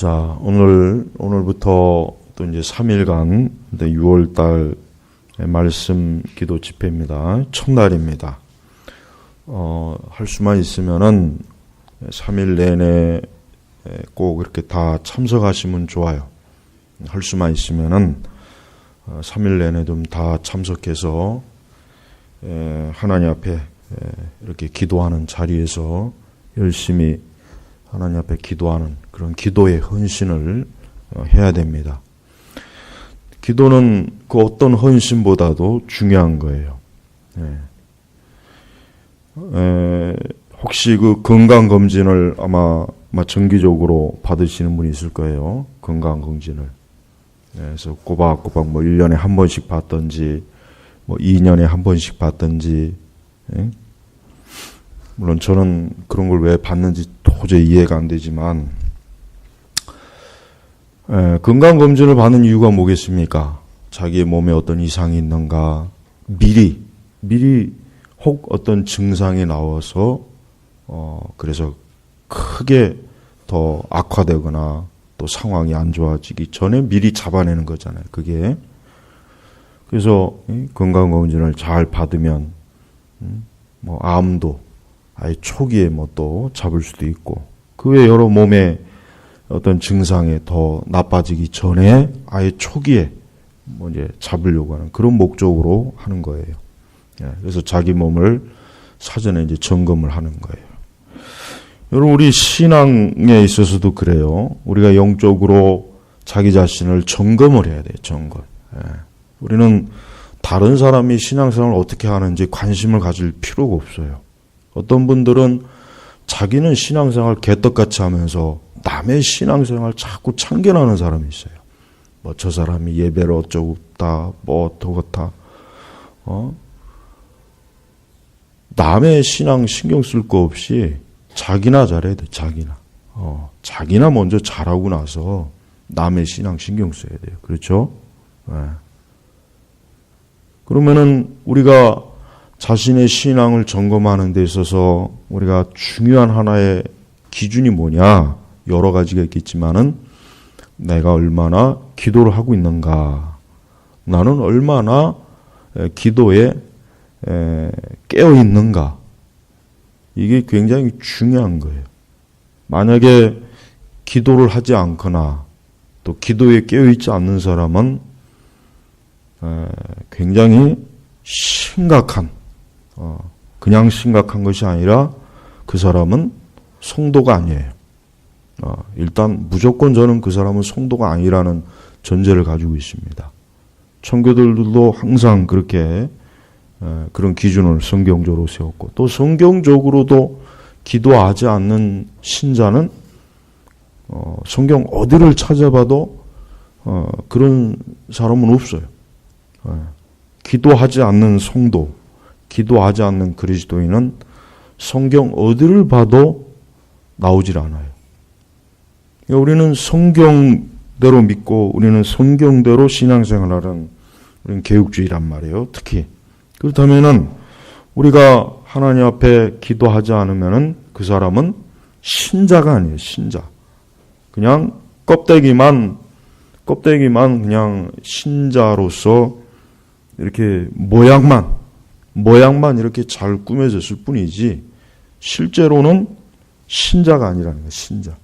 자, 오늘부터 또 이제 3일간 6월달 말씀 기도 집회입니다. 첫날입니다. 할 수만 있으면은 3일 내내 꼭 이렇게 다 참석하시면 좋아요. 할 수만 있으면은 3일 내내 좀 다 참석해서 하나님 앞에 이렇게 기도하는 자리에서 열심히 하나님 앞에 기도하는 그런 기도의 헌신을 해야 됩니다. 기도는 그 어떤 헌신보다도 중요한 거예요. 혹시 그 건강검진을 아마 정기적으로 받으시는 분이 있을 거예요. 건강검진을. 그래서 꼬박꼬박 1년에 한 번씩 받든지 2년에 한 번씩 받든지. 물론 저는 그런 걸 왜 받는지 도저히 이해가 안 되지만 건강검진을 받는 이유가 뭐겠습니까? 자기의 몸에 어떤 이상이 있는가 미리 혹 어떤 증상이 나와서 그래서 크게 더 악화되거나 또 상황이 안 좋아지기 전에 미리 잡아내는 거잖아요. 그게 그래서 건강검진을 잘 받으면 암도 아예 초기에 또 잡을 수도 있고 그 외 여러 몸의 어떤 증상에 더 나빠지기 전에 아예 초기에 이제 잡으려고 하는 그런 목적으로 하는 거예요. 그래서 자기 몸을 사전에 이제 점검을 하는 거예요. 여러분 우리 신앙에 있어서도 그래요. 우리가 영적으로 자기 자신을 점검을 해야 돼요. 점검. 우리는 다른 사람이 신앙생활을 어떻게 하는지 관심을 가질 필요가 없어요. 어떤 분들은 자기는 신앙생활 개떡같이 하면서 남의 신앙생활 자꾸 참견하는 사람이 있어요. 저 사람이 예배를 어쩌고 없다, 어떠고다. 남의 신앙 신경 쓸 거 없이 자기나 잘해야 돼, 자기나. 자기나 먼저 잘하고 나서 남의 신앙 신경 써야 돼요. 그렇죠? 그러면은 우리가 자신의 신앙을 점검하는 데 있어서 우리가 중요한 하나의 기준이 뭐냐? 여러 가지가 있겠지만은 내가 얼마나 기도를 하고 있는가? 나는 얼마나 기도에 깨어 있는가? 이게 굉장히 중요한 거예요. 만약에 기도를 하지 않거나 또 기도에 깨어 있지 않는 사람은 굉장히 심각한 그냥 심각한 것이 아니라 그 사람은 성도가 아니에요. 일단 무조건 저는 그 사람은 성도가 아니라는 전제를 가지고 있습니다. 청교도들도 항상 그렇게 그런 기준을 성경적으로 세웠고 또 성경적으로도 기도하지 않는 신자는 성경 어디를 찾아봐도 그런 사람은 없어요. 기도하지 않는 성도, 기도하지 않는 그리스도인은 성경 어디를 봐도 나오질 않아요. 우리는 성경대로 믿고 우리는 성경대로 신앙생활하는 우리는 개혁주의란 말이에요. 특히 그렇다면은 우리가 하나님 앞에 기도하지 않으면은 그 사람은 신자가 아니에요. 신자. 그냥 껍데기만 그냥 신자로서 이렇게 모양만 이렇게 잘 꾸며졌을 뿐이지 실제로는 신자가 아니라는 거예요. 신자.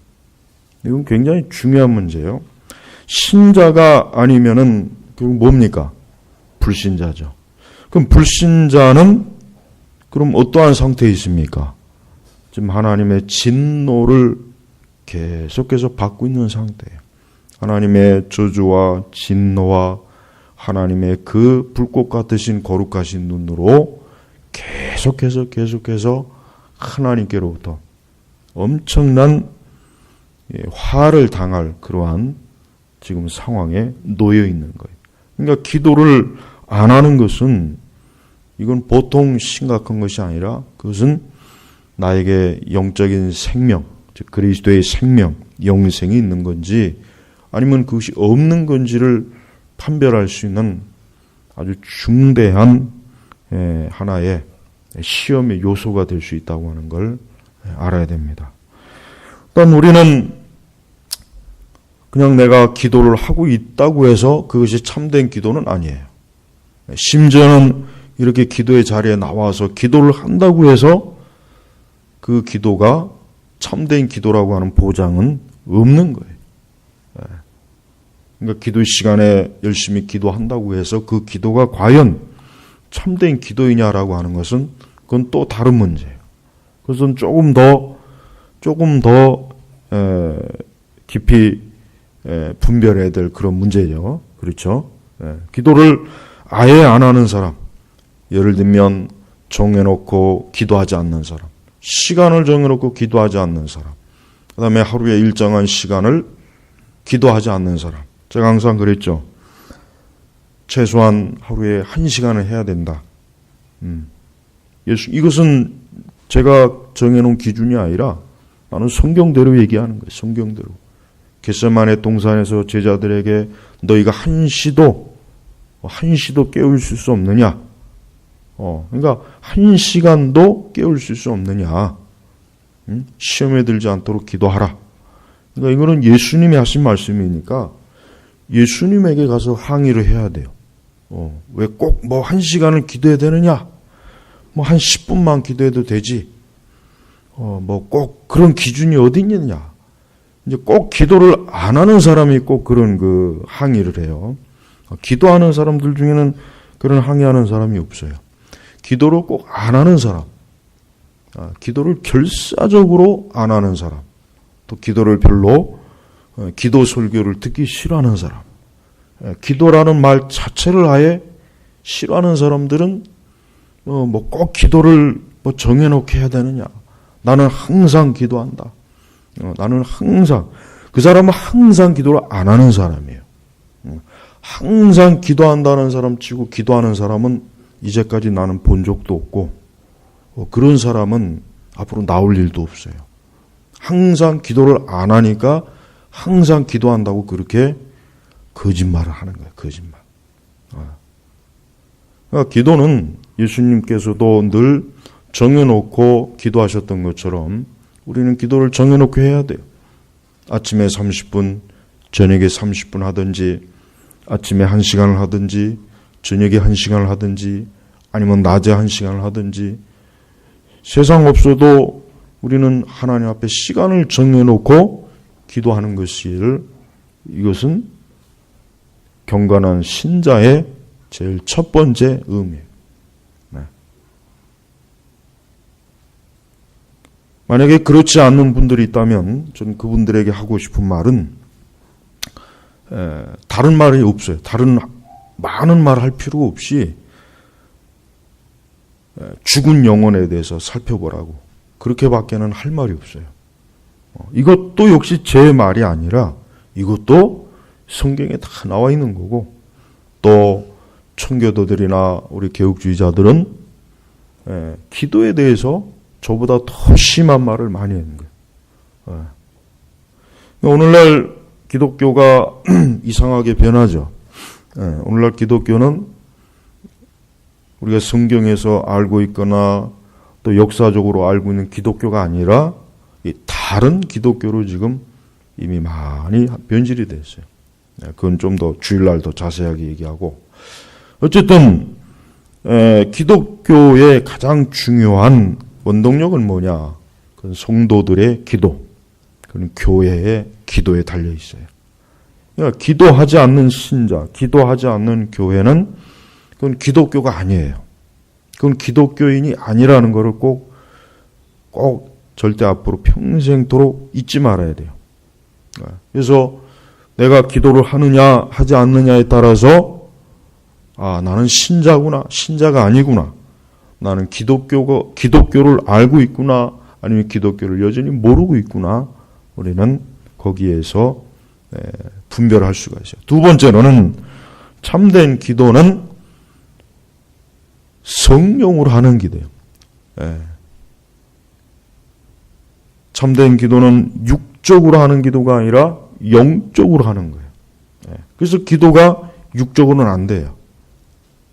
이건 굉장히 중요한 문제예요. 신자가 아니면은 결국 뭡니까? 불신자죠. 그럼 불신자는 그럼 어떠한 상태에 있습니까? 지금 하나님의 진노를 계속해서 받고 있는 상태예요. 하나님의 저주와 진노와 하나님의 그 불꽃 같으신 거룩하신 눈으로 계속해서 하나님께로부터 엄청난 화를 당할 그러한 지금 상황에 놓여 있는 거예요. 그러니까 기도를 안 하는 것은 이건 보통 심각한 것이 아니라 그것은 나에게 영적인 생명, 즉 그리스도의 생명, 영생이 있는 건지 아니면 그것이 없는 건지를 판별할 수 있는 아주 중대한 하나의 시험의 요소가 될 수 있다고 하는 걸 알아야 됩니다. 또한 우리는 그냥 내가 기도를 하고 있다고 해서 그것이 참된 기도는 아니에요. 심지어는 이렇게 기도의 자리에 나와서 기도를 한다고 해서 그 기도가 참된 기도라고 하는 보장은 없는 거예요. 그러니까 기도 시간에 열심히 기도한다고 해서 그 기도가 과연 참된 기도이냐라고 하는 것은 그건 또 다른 문제예요. 그것은 조금 더 깊이 분별해야 될 그런 문제죠. 그렇죠? 기도를 아예 안 하는 사람, 예를 들면 정해놓고 기도하지 않는 사람, 시간을 정해놓고 기도하지 않는 사람, 그 다음에 하루에 일정한 시간을 기도하지 않는 사람. 제가 항상 그랬죠. 최소한 하루에 1시간을 해야 된다. 이것은 제가 정해놓은 기준이 아니라 나는 성경대로 얘기하는 거예요. 성경대로. 겟세마네 동산에서 제자들에게 너희가 한시도 깨울 수 없느냐? 그러니까 1시간도 깨울 수 없느냐? 시험에 들지 않도록 기도하라. 그러니까 이거는 예수님이 하신 말씀이니까 예수님에게 가서 항의를 해야 돼요. 왜 꼭 1시간을 기도해야 되느냐? 한 10분만 기도해도 되지. 꼭 그런 기준이 어디 있느냐? 이제 꼭 기도를 안 하는 사람이 꼭 그런 그 항의를 해요. 기도하는 사람들 중에는 그런 항의하는 사람이 없어요. 기도를 꼭 안 하는 사람, 기도를 결사적으로 안 하는 사람, 또 기도를 별로 기도 설교를 듣기 싫어하는 사람, 기도라는 말 자체를 아예 싫어하는 사람들은 꼭 기도를 정해놓게 해야 되느냐? 나는 항상 기도한다. 나는 항상, 그 사람은 항상 기도를 안 하는 사람이에요. 항상 기도한다는 사람 치고 기도하는 사람은 이제까지 나는 본 적도 없고, 그런 사람은 앞으로 나올 일도 없어요. 항상 기도를 안 하니까 항상 기도한다고 그렇게 거짓말을 하는 거예요. 거짓말. 그러니까 기도는 예수님께서도 늘 정해놓고 기도하셨던 것처럼 우리는 기도를 정해놓고 해야 돼요. 아침에 30분, 저녁에 30분 하든지, 아침에 1시간을 하든지, 저녁에 1시간을 하든지, 아니면 낮에 1시간을 하든지, 세상 없어도 우리는 하나님 앞에 시간을 정해놓고 기도하는 것을, 이것은 경건한 신자의 제일 첫 번째 의미예요. 만약에 그렇지 않는 분들이 있다면 저는 그분들에게 하고 싶은 말은 다른 말이 없어요. 다른 많은 말 할 필요 없이 죽은 영혼에 대해서 살펴보라고. 그렇게밖에는 할 말이 없어요. 이것도 역시 제 말이 아니라 이것도 성경에 다 나와 있는 거고, 또 청교도들이나 우리 개혁주의자들은 기도에 대해서 저보다 더 심한 말을 많이 하는 거예요. 오늘날 기독교가 이상하게 변하죠. 오늘날 기독교는 우리가 성경에서 알고 있거나 또 역사적으로 알고 있는 기독교가 아니라 다른 기독교로 지금 이미 많이 변질이 됐어요. 그건 좀 더 주일날 더 자세하게 얘기하고, 어쨌든 기독교의 가장 중요한 원동력은 뭐냐? 그건 성도들의 기도, 그건 교회의 기도에 달려 있어요. 그러니까 기도하지 않는 신자, 기도하지 않는 교회는 그건 기독교가 아니에요. 그건 기독교인이 아니라는 것을 꼭 절대 앞으로 평생토록 잊지 말아야 돼요. 그래서 내가 기도를 하느냐 하지 않느냐에 따라서 나는 신자구나, 신자가 아니구나, 나는 기독교를 알고 있구나, 아니면 기독교를 여전히 모르고 있구나, 우리는 거기에서 분별할 수가 있어요. 두 번째로는 참된 기도는 성령으로 하는 기도예요. 참된 기도는 육적으로 하는 기도가 아니라 영적으로 하는 거예요. 그래서 기도가 육적으로는 안 돼요.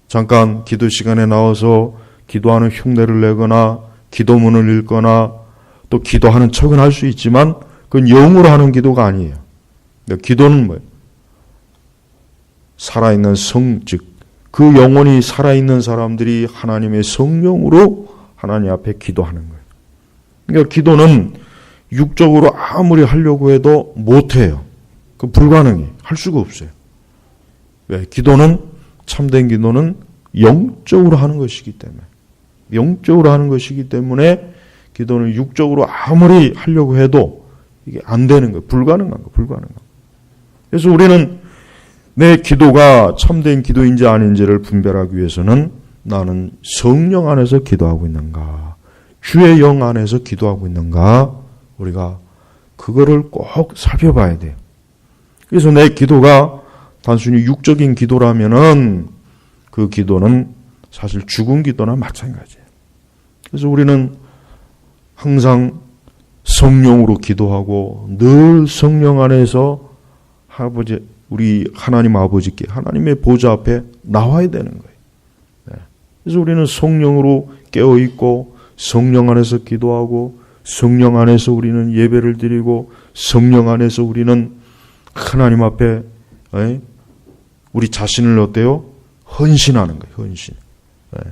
잠깐 기도 시간에 나와서 기도하는 흉내를 내거나 기도문을 읽거나 또 기도하는 척은 할 수 있지만 그건 영으로 하는 기도가 아니에요. 기도는 뭐예요? 살아있는 즉 그 영혼이 살아있는 사람들이 하나님의 성령으로 하나님 앞에 기도하는 거예요. 그러니까 기도는 육적으로 아무리 하려고 해도 못해요. 그 불가능해. 할 수가 없어요. 왜? 기도는, 참된 기도는 영적으로 하는 것이기 때문에. 영적으로 하는 것이기 때문에 기도는 육적으로 아무리 하려고 해도 이게 안 되는 거예요. 불가능한 거예요. 그래서 우리는 내 기도가 참된 기도인지 아닌지를 분별하기 위해서는 나는 성령 안에서 기도하고 있는가, 주의 영 안에서 기도하고 있는가, 우리가 그거를 꼭 살펴봐야 돼요. 그래서 내 기도가 단순히 육적인 기도라면은 그 기도는 사실 죽은 기도나 마찬가지예요. 그래서 우리는 항상 성령으로 기도하고 늘 성령 안에서 우리 하나님 아버지께 하나님의 보좌 앞에 나와야 되는 거예요. 그래서 우리는 성령으로 깨어있고 성령 안에서 기도하고 성령 안에서 우리는 예배를 드리고 성령 안에서 우리는 하나님 앞에 우리 자신을 어때요? 헌신하는 거예요. 헌신.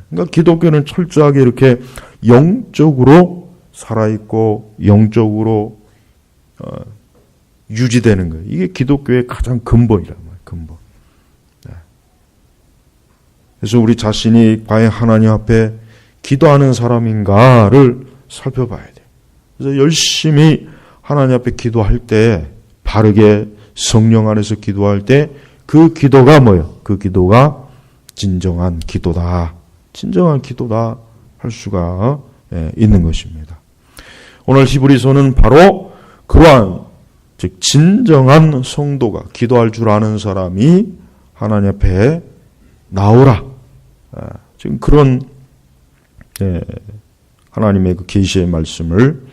그러니까 기독교는 철저하게 이렇게 영적으로 살아있고 영적으로 유지되는 거예요. 이게 기독교의 가장 근본이란 말이에요. 근본. 그래서 우리 자신이 과연 하나님 앞에 기도하는 사람인가를 살펴봐야 돼요. 그래서 열심히 하나님 앞에 기도할 때, 바르게 성령 안에서 기도할 때 그 기도가 뭐예요? 그 기도가 진정한 기도다. 진정한 기도다 할 수가 있는 것입니다. 오늘 히브리서는 바로 그러한 즉 진정한 성도가 기도할 줄 아는 사람이 하나님 앞에 나오라. 지금 그런 하나님의 그 계시의 말씀을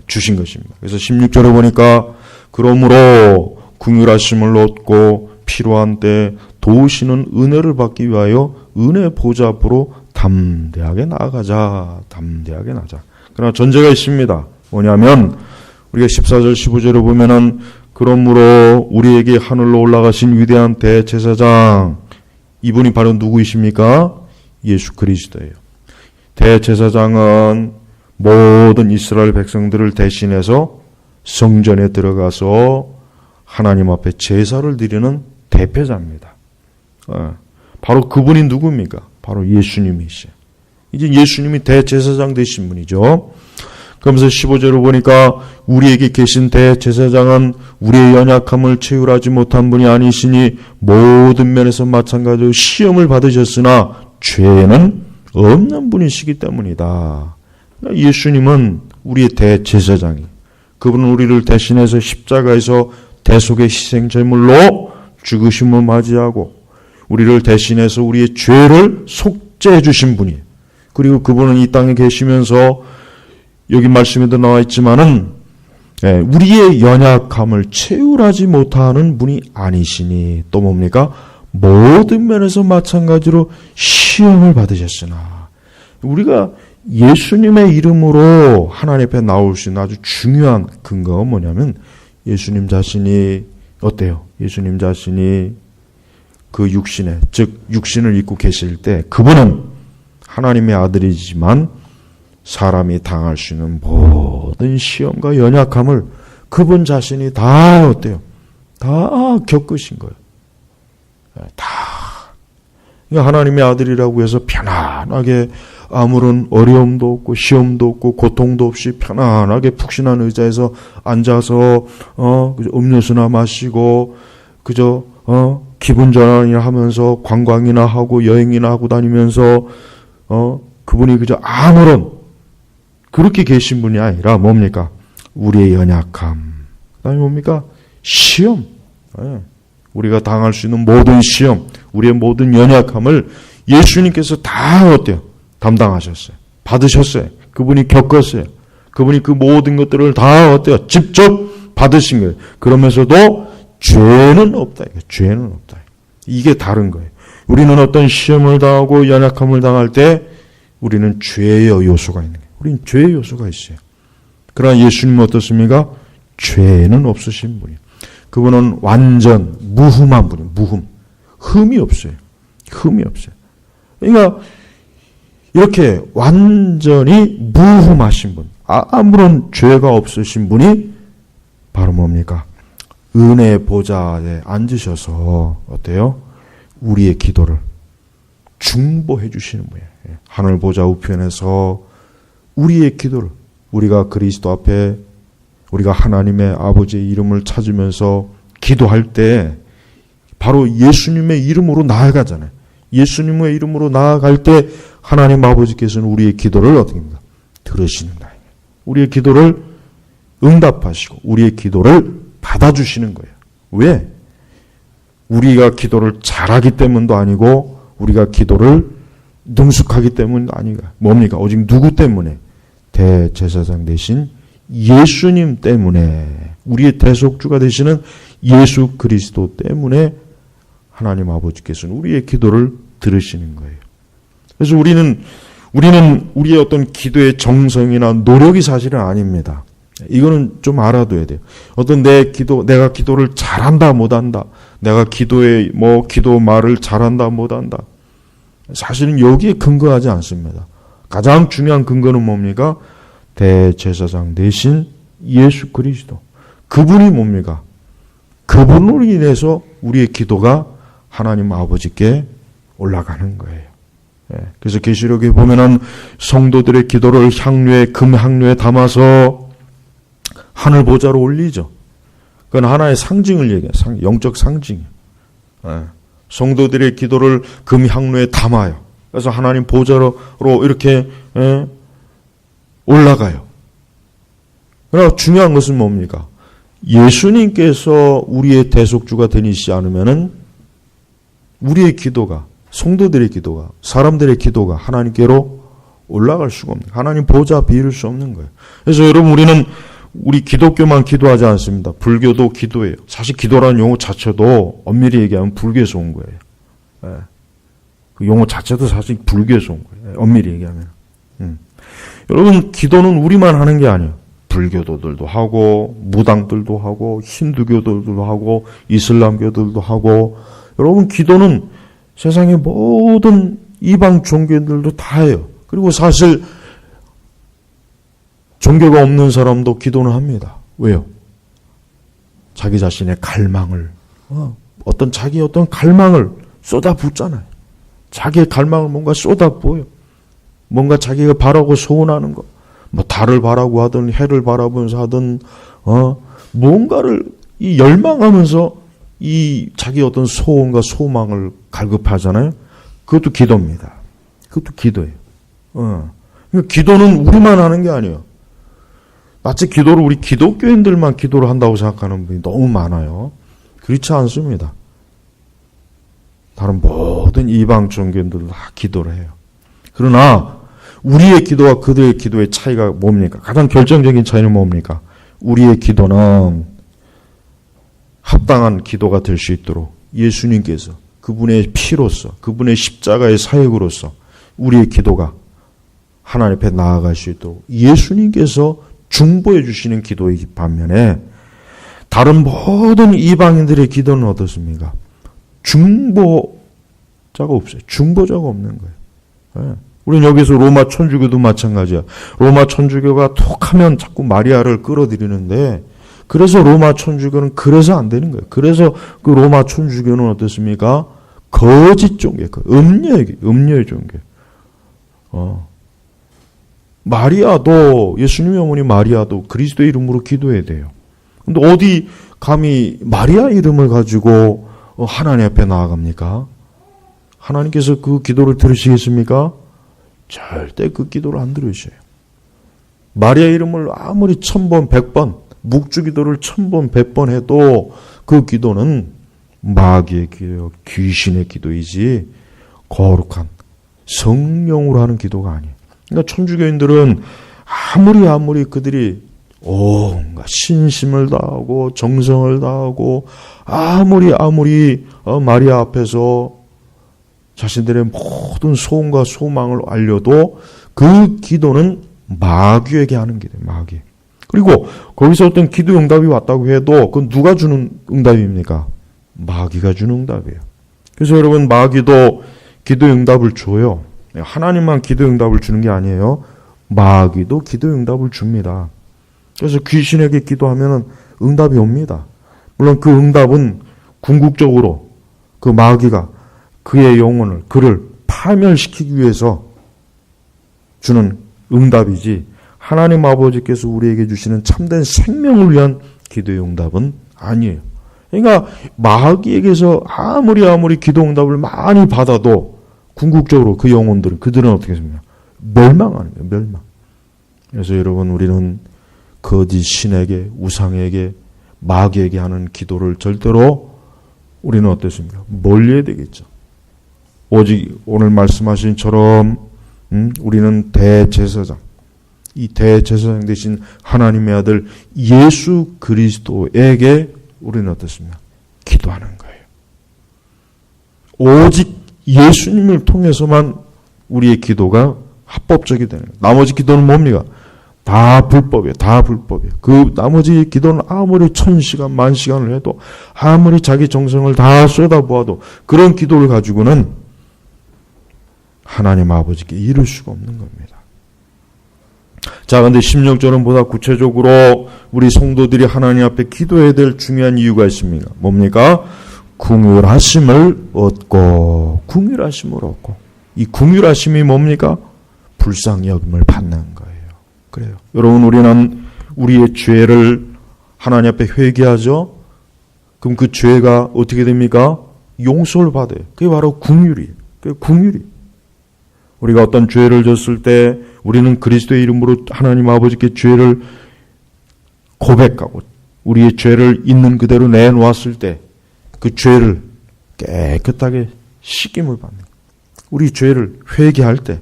주신 것입니다. 그래서 16절에 보니까 그러므로 긍휼하심을 얻고 필요한 때 도우시는 은혜를 받기 위하여 은혜 보좌 앞으로 담대하게 나아가자. 담대하게 나자. 그러나 전제가 있습니다. 뭐냐면 우리가 14절 15절을 보면은 그러므로 우리에게 하늘로 올라가신 위대한 대제사장, 이분이 바로 누구이십니까? 예수 그리스도예요. 대제사장은 모든 이스라엘 백성들을 대신해서 성전에 들어가서 하나님 앞에 제사를 드리는 대표자입니다. 바로 그분이 누굽니까? 바로 예수님이시죠. 이제 예수님이 대제사장 되신 분이죠. 그러면서 15절을 보니까 우리에게 계신 대제사장은 우리의 연약함을 채울하지 못한 분이 아니시니 모든 면에서 마찬가지로 시험을 받으셨으나 죄는 없는 분이시기 때문이다. 예수님은 우리의 대제사장이에요. 그분은 우리를 대신해서 십자가에서 대속의 희생제물로 죽으심을 맞이하고 우리를 대신해서 우리의 죄를 속죄해 주신 분이에요. 그리고 그분은 이 땅에 계시면서 여기 말씀에도 나와 있지만은 우리의 연약함을 채울하지 못하는 분이 아니시니 또 뭡니까? 모든 면에서 마찬가지로 시험을 받으셨으나 우리가 예수님의 이름으로 하나님 앞에 나올 수 있는 아주 중요한 근거가 뭐냐면 예수님 자신이 어때요? 예수님 자신이 그 육신에 즉 육신을 입고 계실 때 그분은 하나님의 아들이지만 사람이 당할 수 있는 모든 시험과 연약함을 그분 자신이 다 어때요? 다 겪으신 거예요. 다. 하나님의 아들이라고 해서 편안하게 아무런 어려움도 없고 시험도 없고 고통도 없이 편안하게 푹신한 의자에서 앉아서 음료수나 마시고 그저 기분 전환이나 하면서 관광이나 하고 여행이나 하고 다니면서 그분이 그저 아무런 그렇게 계신 분이 아니라 뭡니까? 우리의 연약함. 그다음에 뭡니까? 시험. 우리가 당할 수 있는 모든 시험, 우리의 모든 연약함을 예수님께서 다 어때요? 담당하셨어요. 받으셨어요. 그분이 겪었어요. 그분이 그 모든 것들을 다 어때요? 직접 받으신 거예요. 그러면서도 죄는 없다. 죄는 없다. 이게 다른 거예요. 우리는 어떤 시험을 당하고 연약함을 당할 때 우리는 죄의 요소가 있는 거예요. 우리는 죄의 요소가 있어요. 그러나 예수님은 어떻습니까? 죄는 없으신 분이에요. 그분은 완전 무흠한 분이에요. 무흠. 흠이 없어요. 흠이 없어요. 그러니까 이렇게 완전히 무흠하신 분, 아무런 죄가 없으신 분이 바로 뭡니까? 은혜의 보좌에 앉으셔서 어때요? 우리의 기도를 중보해 주시는 분이에요. 하늘 보좌 우편에서 우리의 기도를, 우리가 그리스도 앞에 우리가 하나님의 아버지의 이름을 찾으면서 기도할 때 바로 예수님의 이름으로 나아가잖아요. 예수님의 이름으로 나아갈 때 하나님 아버지께서는 우리의 기도를 어떻게 합니까? 들으신다. 우리의 기도를 응답하시고 우리의 기도를 받아주시는 거예요. 왜? 우리가 기도를 잘하기 때문도 아니고 우리가 기도를 능숙하기 때문도 아니가. 뭡니까? 오직 누구 때문에? 대제사장 되신 예수님 때문에, 우리의 대속주가 되시는 예수 그리스도 때문에 하나님 아버지께서는 우리의 기도를 들으시는 거예요. 그래서 우리는 우리의 어떤 기도의 정성이나 노력이 사실은 아닙니다. 이거는 좀 알아둬야 돼요. 내가 기도를 잘한다 못한다, 내가 기도 말을 잘한다 못한다, 사실은 여기에 근거하지 않습니다. 가장 중요한 근거는 뭡니까? 대제사장 대신 예수 그리스도, 그분이 뭡니까? 그분으로 인해서 우리의 기도가 하나님 아버지께 올라가는 거예요. 그래서 계시록에 보면은 성도들의 기도를 금 향료에 담아서 하늘 보좌로 올리죠. 그건 하나의 상징을 얘기해요. 영적 상징이에요. 성도들의 기도를 금 향료에 담아요. 그래서 하나님 보좌로 이렇게 올라가요. 그러나 중요한 것은 뭡니까? 예수님께서 우리의 대속주가 되시지 않으면은 우리의 기도가, 성도들의 기도가, 사람들의 기도가 하나님께로 올라갈 수가 없는, 하나님 보좌 비울 수 없는 거예요. 그래서 여러분, 우리 기독교만 기도하지 않습니다. 불교도 기도예요. 사실 기도라는 용어 자체도 엄밀히 얘기하면 불교에서 온 거예요. 그 용어 자체도 사실 불교에서 온 거예요. 엄밀히 얘기하면. 여러분, 기도는 우리만 하는 게 아니에요. 불교도들도 하고, 무당들도 하고, 힌두교들도 하고, 이슬람교들도 하고. 여러분, 기도는 세상의 모든 이방 종교들도 다 해요. 그리고 사실 종교가 없는 사람도 기도는 합니다. 왜요? 자기 자신의 갈망을, 자기의 어떤 갈망을 쏟아붓잖아요. 자기의 갈망을 뭔가 쏟아부어요. 뭔가 자기가 바라고 소원하는 거, 달을 바라고 하든 해를 바라보면서 하든 뭔가를 열망하면서 자기 어떤 소원과 소망을 갈급하잖아요. 그것도 기도입니다. 그것도 기도예요. 그러니까 기도는 우리만 하는 게 아니에요. 마치 기도를 우리 기독교인들만 기도를 한다고 생각하는 분이 너무 많아요. 그렇지 않습니다. 다른 모든 이방 종교인들도 다 기도를 해요. 그러나 우리의 기도와 그들의 기도의 차이가 뭡니까? 가장 결정적인 차이는 뭡니까? 우리의 기도는 합당한 기도가 될 수 있도록 예수님께서 그분의 피로서, 그분의 십자가의 사역으로서 우리의 기도가 하나님 앞에 나아갈 수 있도록 예수님께서 중보해 주시는 기도이기 반면에 다른 모든 이방인들의 기도는 어떻습니까? 중보자가 없어요. 중보자가 없는 거예요. 우리는 여기서 로마 천주교도 마찬가지야. 로마 천주교가 톡하면 자꾸 마리아를 끌어들이는데, 그래서 로마 천주교는 그래서 안 되는 거예요. 그래서 그 로마 천주교는 어떻습니까? 거짓 종교, 음녀의 종교. 마리아도, 예수님의 어머니 마리아도 그리스도의 이름으로 기도해야 돼요. 근데 어디 감히 마리아 이름을 가지고 하나님 앞에 나아갑니까? 하나님께서 그 기도를 들으시겠습니까? 절대 그 기도를 안 들으셔요. 마리아 이름을 아무리 1000번, 100번, 묵주기도를 1000번, 100번 해도 그 기도는 마귀의 기도, 귀신의 기도이지 거룩한 성령으로 하는 기도가 아니에요. 그러니까 천주교인들은 아무리 그들이 온갖 신심을 다하고 정성을 다하고 아무리 마리아 앞에서 자신들의 모든 소원과 소망을 알려도 그 기도는 마귀에게 하는 기도예요. 마귀. 그리고 거기서 어떤 기도 응답이 왔다고 해도 그건 누가 주는 응답입니까? 마귀가 주는 응답이에요. 그래서 여러분, 마귀도 기도 응답을 줘요. 하나님만 기도 응답을 주는 게 아니에요. 마귀도 기도 응답을 줍니다. 그래서 귀신에게 기도하면 응답이 옵니다. 물론 그 응답은 궁극적으로 그 마귀가 그의 영혼을, 그를 파멸시키기 위해서 주는 응답이지, 하나님 아버지께서 우리에게 주시는 참된 생명을 위한 기도의 응답은 아니에요. 그러니까 마귀에게서 아무리 기도 응답을 많이 받아도 궁극적으로 그 영혼들은, 그들은 어떻게 됩니까? 멸망하는 거예요. 멸망. 그래서 여러분, 우리는 거짓 신에게, 우상에게, 마귀에게 하는 기도를 절대로 우리는 어떻습니까? 멀리해야 되겠죠. 오직 오늘 말씀하신 처럼 우리는 대제사장, 이 대제사장 되신 하나님의 아들 예수 그리스도에게 우리는 어떻습니까? 기도하는 거예요. 오직 예수님을 통해서만 우리의 기도가 합법적이 되는 거예요. 나머지 기도는 뭡니까? 다 불법이에요. 다 불법이에요. 그 나머지 기도는 아무리 1000시간, 10,000시간을 해도, 아무리 자기 정성을 다 쏟아부어도 그런 기도를 가지고는 하나님 아버지께 이룰 수가 없는 겁니다. 자, 근데 16절은 보다 구체적으로 우리 성도들이 하나님 앞에 기도해야 될 중요한 이유가 있습니다. 뭡니까? 궁휼하심을 얻고, 궁휼하심을 얻고. 이 궁휼하심이 뭡니까? 불쌍히 여김을 받는 거예요. 그래요. 여러분, 우리는 우리의 죄를 하나님 앞에 회개하죠. 그럼 그 죄가 어떻게 됩니까? 용서를 받아요. 그게 바로 궁휼이에요. 그게 궁휼이. 우리가 어떤 죄를 졌을 때 우리는 그리스도의 이름으로 하나님 아버지께 죄를 고백하고 우리의 죄를 있는 그대로 내놓았을 때 그 죄를 깨끗하게 씻김을 받는 거예요. 우리 죄를 회개할 때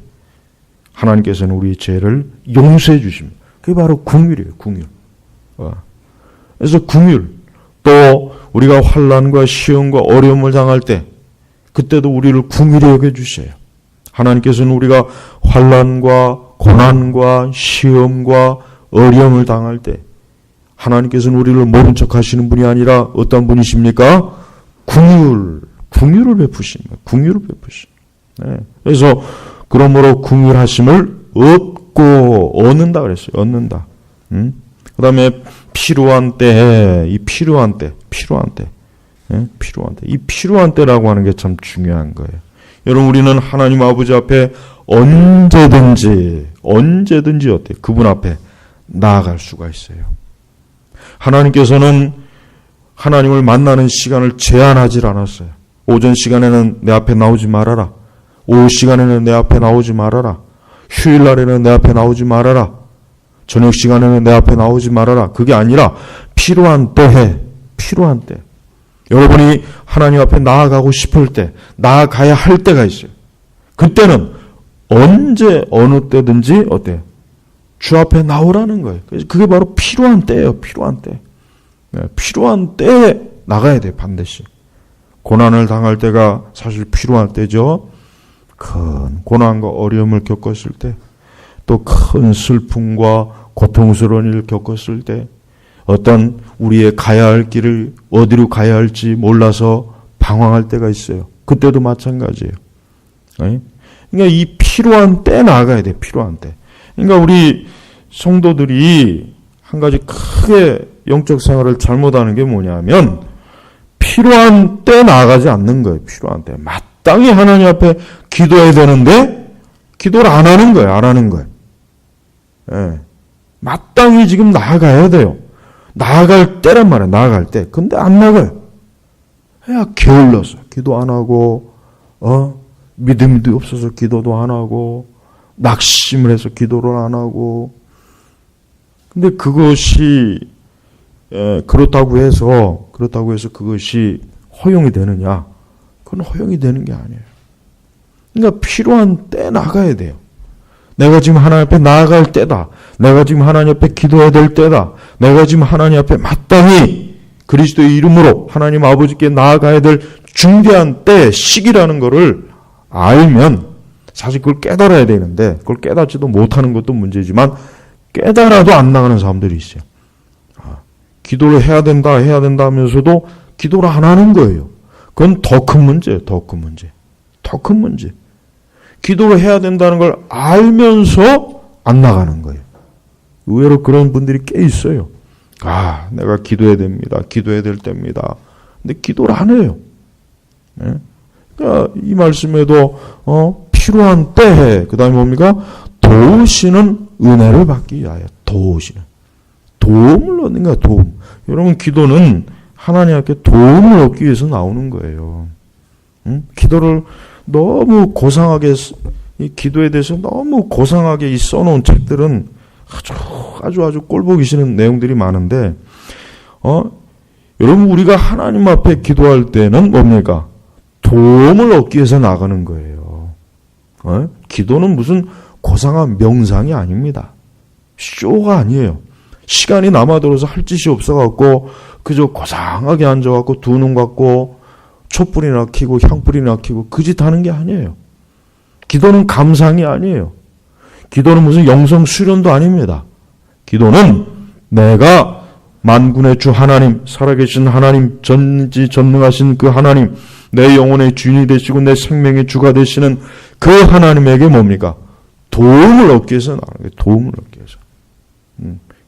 하나님께서는 우리의 죄를 용서해 주십니다. 그게 바로 궁휼이에요. 궁휼. 그래서 궁휼, 또 우리가 환난과 시험과 어려움을 당할 때 그때도 우리를 궁휼히 여겨주셔요. 하나님께서는 우리가 환난과 고난과 시험과 어려움을 당할 때 하나님께서는 우리를 모른 척 하시는 분이 아니라 어떤 분이십니까? 궁휼을 베푸십니다. 궁휼을 베푸십니다. 네. 그래서 그러므로 궁휼하심을 얻고, 얻는다 그랬어요. 얻는다. 그 다음에 필요한 때, 이 필요한 때. 이 필요한 때라고 하는 게 참 중요한 거예요. 여러분, 우리는 하나님 아버지 앞에 언제든지 어때요? 그분 앞에 나아갈 수가 있어요. 하나님께서는 하나님을 만나는 시간을 제한하지 않았어요. 오전 시간에는 내 앞에 나오지 말아라. 오후 시간에는 내 앞에 나오지 말아라. 휴일날에는 내 앞에 나오지 말아라. 저녁 시간에는 내 앞에 나오지 말아라. 그게 아니라 필요한 때 해. 필요한 때. 여러분이 하나님 앞에 나아가고 싶을 때, 나아가야 할 때가 있어요. 그때는 언제 어느 때든지 어때요? 주 앞에 나오라는 거예요. 그게 바로 필요한 때예요. 필요한 때. 필요한 때에 나가야 돼요. 반드시. 고난을 당할 때가 사실 필요한 때죠. 큰 고난과 어려움을 겪었을 때, 또 큰 슬픔과 고통스러운 일을 겪었을 때, 어떤 우리의 가야 할 길을 어디로 가야 할지 몰라서 방황할 때가 있어요. 그때도 마찬가지예요. 그러니까 이 필요한 때 나가야 돼요. 필요한 때. 그러니까 우리 성도들이 한 가지 크게 영적 생활을 잘못하는 게 뭐냐면 필요한 때 나가지 않는 거예요. 필요한 때. 마땅히 하나님 앞에 기도해야 되는데 기도를 안 하는 거예요. 안 하는 거예요. 예. 마땅히 지금 나아가야 돼요. 나아갈 때란 말이에요. 나아갈 때. 근데 안 나가요. 야, 게을러서 기도 안 하고, 믿음도 없어서 기도도 안 하고, 낙심을 해서 기도를 안 하고. 근데 그것이 그렇다고 해서 그것이 허용이 되느냐? 그건 허용이 되는 게 아니에요. 그러니까 필요한 때 나가야 돼요. 내가 지금 하나님 앞에 나아갈 때다. 내가 지금 하나님 앞에 기도해야 될 때다. 내가 지금 하나님 앞에 마땅히 그리스도의 이름으로 하나님 아버지께 나아가야 될 중대한 때, 시기라는 것을 알면 사실 그걸 깨달아야 되는데 그걸 깨닫지도 못하는 것도 문제지만 깨달아도 안 나가는 사람들이 있어요. 기도를 해야 된다 하면서도 기도를 안 하는 거예요. 그건 더 큰 문제예요. 더 큰 문제. 기도를 해야 된다는 걸 알면서 안 나가는 거예요. 의외로 그런 분들이 꽤 있어요. 내가 기도해야 됩니다. 기도해야 될 때입니다. 근데 기도를 안 해요. 네? 그러니까 이 말씀에도 필요한 때에 그 다음에 뭡니까? 도우시는 은혜를 받기 위하여. 도움을 얻는 거야. 도움. 여러분 기도는 하나님 앞에 도움을 얻기 위해서 나오는 거예요. 기도를 너무 고상하게, 이 기도에 대해서 너무 고상하게 써놓은 책들은 아주 꼴보기 싫은 내용들이 많은데, 여러분 우리가 하나님 앞에 기도할 때는 뭡니까? 도움을 얻기 위해서 나가는 거예요. 기도는 무슨 고상한 명상이 아닙니다. 쇼가 아니에요. 시간이 남아들어서 할 짓이 없어갖고 그저 고상하게 앉아갖고 두 눈 감고 촛불이나 켜고 향불이나 켜고 그 짓 하는 게 아니에요. 기도는 감상이 아니에요. 기도는 무슨 영성 수련도 아닙니다. 기도는 내가 만군의 주 하나님, 살아계신 하나님, 전지전능하신 그 하나님, 내 영혼의 주인이 되시고 내 생명의 주가 되시는 그 하나님에게 뭡니까? 도움을 얻기 위해서 나가는 거예요. 도움을 얻기 위해서.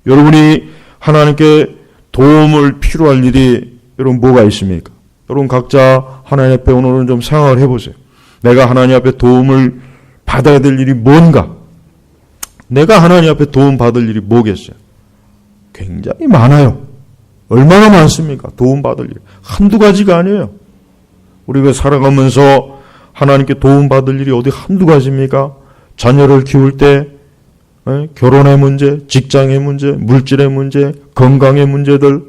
여러분이 하나님께 도움을 필요할 일이 여러분 뭐가 있습니까? 여러분 각자 하나님 앞에 오늘은 좀 생각을 해보세요. 내가 하나님 앞에 도움을 받아야 될 일이 뭔가? 내가 하나님 앞에 도움 받을 일이 뭐겠어요? 굉장히 많아요. 얼마나 많습니까? 도움 받을 일. 한두 가지가 아니에요. 우리가 살아가면서 하나님께 도움 받을 일이 어디 한두 가지입니까? 자녀를 키울 때 결혼의 문제, 직장의 문제, 물질의 문제, 건강의 문제들,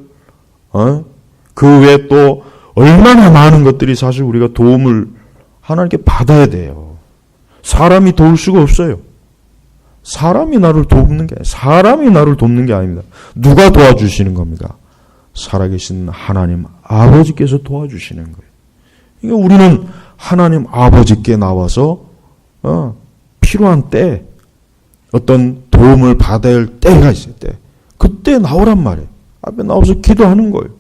그 외에 또 얼마나 많은 것들이 사실 우리가 도움을 하나님께 받아야 돼요. 사람이 도울 수가 없어요. 사람이 나를 돕는 게, 사람이 나를 돕는 게 아닙니다. 누가 도와주시는 겁니까? 살아계신 하나님 아버지께서 도와주시는 거예요. 그러니까 우리는 하나님 아버지께 나와서 필요한 때, 어떤 도움을 받아야 할 때가 있을 때, 그때 나오란 말이에요. 앞에 나와서 기도하는 거예요.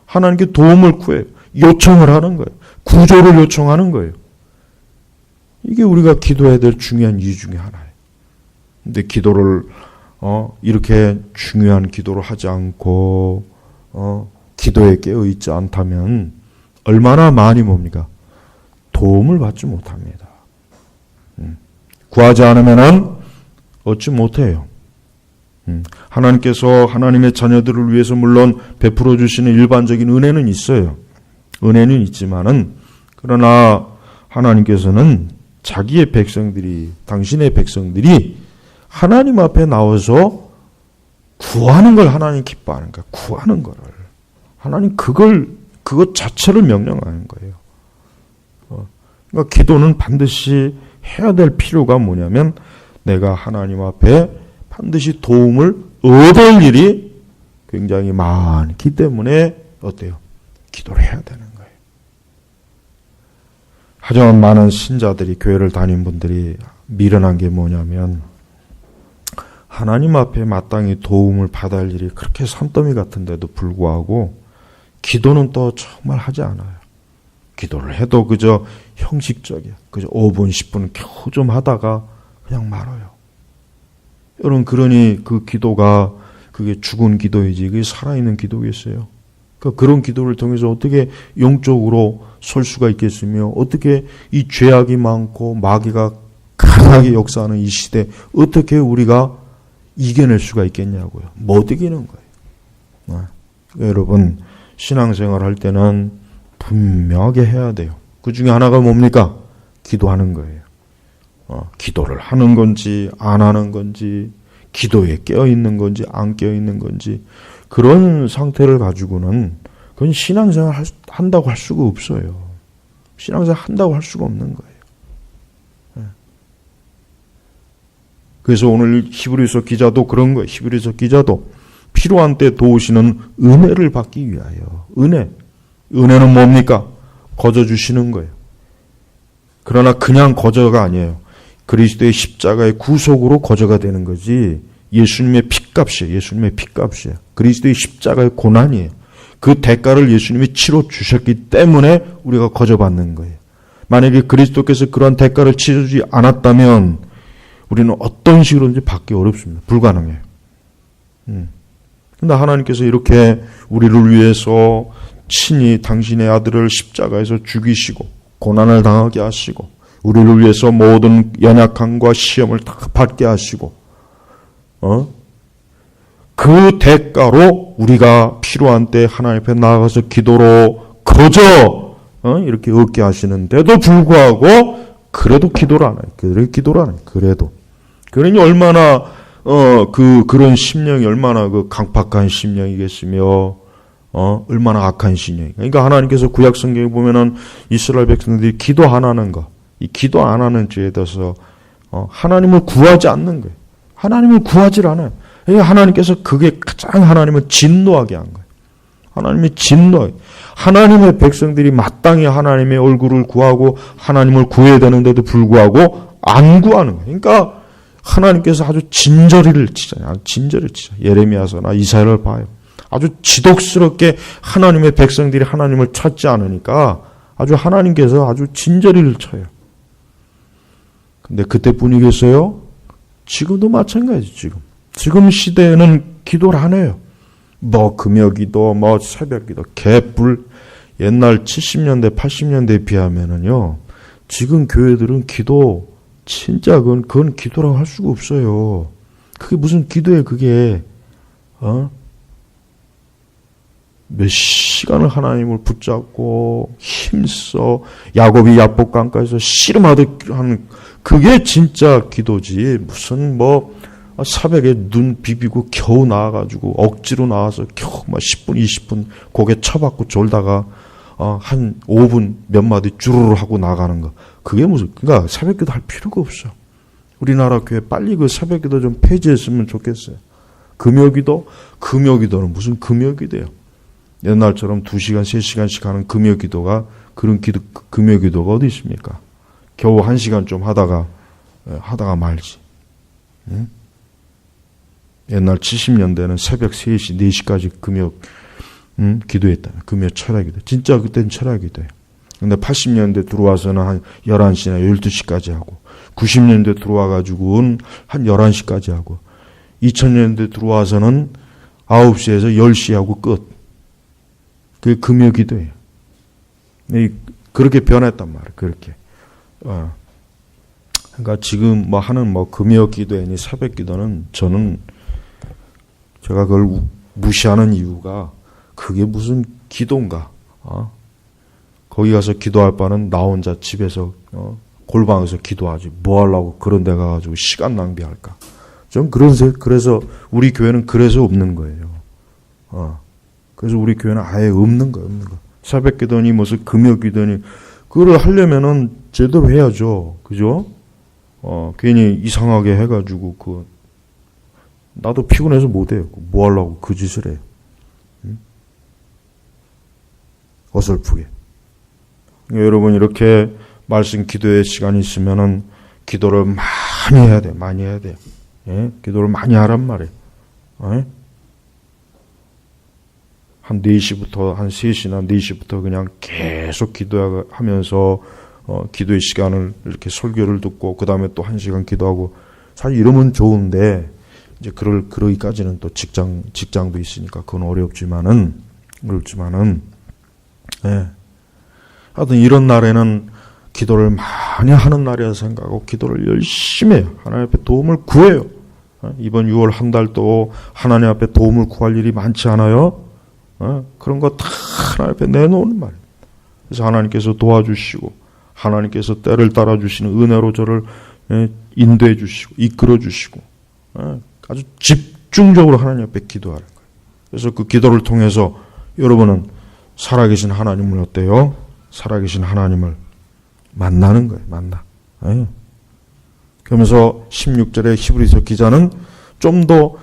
하나님께 도움을 구해요. 요청을 하는 거예요. 구조를 요청하는 거예요. 이게 우리가 기도해야 될 중요한 이유 중에 하나예요. 근데 기도를 이렇게 중요한 기도를 하지 않고 기도에 깨어 있지 않다면 얼마나 많이 뭡니까? 도움을 받지 못합니다. 구하지 않으면은 얻지 못해요. 하나님께서 하나님의 자녀들을 위해서 물론 베풀어 주시는 일반적인 은혜는 있어요. 은혜는 있지만은 그러나 하나님께서는 자기의 백성들이, 당신의 백성들이 하나님 앞에 나와서 구하는 걸 하나님 기뻐하는 거야. 구하는 거를. 하나님 그것 자체를 명령하는 거예요. 그러니까 기도는 반드시 해야 될 필요가 뭐냐면 내가 하나님 앞에 반드시 도움을 얻을 일이 굉장히 많기 때문에 어때요? 기도를 해야 되는 거예요. 하지만 많은 신자들이, 교회를 다닌 분들이 미련한 게 뭐냐면 하나님 앞에 마땅히 도움을 받아야 할 일이 그렇게 산더미 같은데도 불구하고 기도는 또 정말 하지 않아요. 기도를 해도 그저 형식적이야. 그저 5분, 10분 겨우 좀 하다가 그냥 말아요. 여러분, 그러니 그 기도가 그게 죽은 기도이지 그게 살아있는 기도겠어요. 그러니까 그런 기도를 통해서 어떻게 영적으로 설 수가 있겠으며 어떻게 이 죄악이 많고 마귀가 강하게 역사하는 이 시대 어떻게 우리가 이겨낼 수가 있겠냐고요. 못 이기는 거예요. 여러분, 신앙생활 할 때는 분명하게 해야 돼요. 그 중에 하나가 뭡니까? 기도하는 거예요. 기도를 하는 건지 안 하는 건지 기도에 깨어있는 건지 안 깨어있는 건지 그런 상태를 가지고는 그건 신앙생활 한다고 할 수가 없어요. 신앙생활 한다고 할 수가 없는 거예요. 그래서 오늘 히브리서 기자도 그런 거예요. 히브리서 기자도 필요한 때 도우시는 은혜를 받기 위하여. 은혜는 뭡니까? 거저 주시는 거예요. 그러나 그냥 거저가 아니에요. 그리스도의 십자가의 구속으로 거저가 되는 거지 예수님의 핏값이에요. 예수님의 핏값이에요. 그리스도의 십자가의 고난이에요. 그 대가를 예수님이 치러 주셨기 때문에 우리가 거저받는 거예요. 만약에 그리스도께서 그러한 대가를 치러주지 않았다면 우리는 어떤 식으로든지 받기 어렵습니다. 불가능해요. 근데 하나님께서 이렇게 우리를 위해서 친히 당신의 아들을 십자가에서 죽이시고 고난을 당하게 하시고 우리를 위해서 모든 연약함과 시험을 다 받게 하시고 그 대가로 우리가 필요한 때 하나님 앞에 나아가서 기도로 거저 이렇게 얻게 하시는데도 불구하고 그래도 기도를 안 해요. 그래도 그러니 얼마나 그런 심령이 얼마나 그 강팍한 심령이겠으며 얼마나 악한 심령이. 그러니까 하나님께서 구약 성경에 보면은 이스라엘 백성들이 기도 안 하는 거, 이 기도 안 하는 죄에 대해서 하나님을 구하지 않는 거예요. 하나님을 구하질 않아요. 하나님께서 그게 가장 하나님을 진노하게 한 거예요. 하나님이 진노해요. 하나님의 백성들이 마땅히 하나님의 얼굴을 구하고 하나님을 구해야 되는데도 불구하고 안 구하는 거예요. 그러니까 하나님께서 아주 진저리를 치잖아요. 진저리를 치죠. 예레미야서나 이사야를 봐요. 아주 지독스럽게 하나님의 백성들이 하나님을 찾지 않으니까 아주 하나님께서 아주 진저리를 쳐요. 근데 그때뿐이겠어요? 지금도 마찬가지죠. 지금 시대에는 기도를 안 해요. 뭐 금요기도, 뭐 새벽기도, 개뿔. 옛날 70년대, 80년대에 비하면은요. 지금 교회들은 기도 진짜 그건 기도라고 할 수가 없어요. 그게 무슨 기도예요, 그게. 몇 시간을 하나님을 붙잡고 힘써 야곱이 야복강가에서 씨름하듯 하는 그게 진짜 기도지. 무슨 뭐 새벽에 눈 비비고 겨우 나와가지고 억지로 나와서 겨우 막 10분 20분 고개 쳐박고 졸다가 한 5분 몇 마디 주르르 하고 나가는 거. 그게 무슨, 그러니까 새벽기도 할 필요가 없어. 우리나라 교회 빨리 그 새벽기도 좀 폐지했으면 좋겠어요. 금요기도는 무슨 금요기도예요. 옛날처럼 2시간, 3시간씩 하는 금요기도가 그런 금요기도가 어디 있습니까? 겨우 1시간 좀 하다가 말지. 응? 옛날 70년대는 새벽 3시, 4시까지 금요 기도했다. 금요 철야기도. 진짜 그때는 철야기도예요. 근데 80년대 들어와서는 한 11시나 12시까지 하고 90년대 들어와가지고는 한 11시까지 하고 2000년대 들어와서는 9시에서 10시 하고 끝. 그게 금요 기도예요. 그렇게 변했단 말이에요. 그렇게. 그러니까 지금 뭐 하는 뭐 금요 기도니 새벽 기도는 제가 그걸 무시하는 이유가 그게 무슨 기도인가. 거기 가서 기도할 바는 나 혼자 집에서 골방에서 기도하지. 뭐 하려고 그런 데 가가지고 시간 낭비할까. 좀 그래서 우리 교회는 그래서 없는 거예요. 그래서 우리 교회는 아예 없는 거예요. 새벽 기도니 무슨 금요 기도니 그걸 하려면은 제대로 해야죠. 그죠? 괜히 이상하게 해가지고 나도 피곤해서 못해요. 뭐 하려고 그 짓을 해요. 어설프게. 여러분 이렇게 말씀 기도의 시간이 있으면은 기도를 많이 해야 돼. 많이 해야 돼. 예? 기도를 많이 하란 말이에요. 예? 한 4시부터 한 3시나 4시부터 그냥 계속 기도하면서 기도의 시간을 이렇게 설교를 듣고 그 다음에 또 1시간 기도하고 사실 이러면 좋은데 이제 그러기까지는 또 직장도 있으니까 그건 어렵지만은 예. 하여튼 이런 날에는 기도를 많이 하는 날이라 생각하고 기도를 열심히 해요. 하나님 앞에 도움을 구해요. 이번 6월 한 달도 하나님 앞에 도움을 구할 일이 많지 않아요? 그런 거 다 하나님 앞에 내놓는 말이에요. 그래서 하나님께서 도와주시고 하나님께서 때를 따라주시는 은혜로 저를 인도해 주시고 이끌어 주시고 아주 집중적으로 하나님 앞에 기도하는 거예요. 그래서 그 기도를 통해서 여러분은 살아계신 하나님을 어때요? 살아계신 하나님을 만나는 거예요. 만나. 그러면서 16절에 히브리서 기자는 좀 더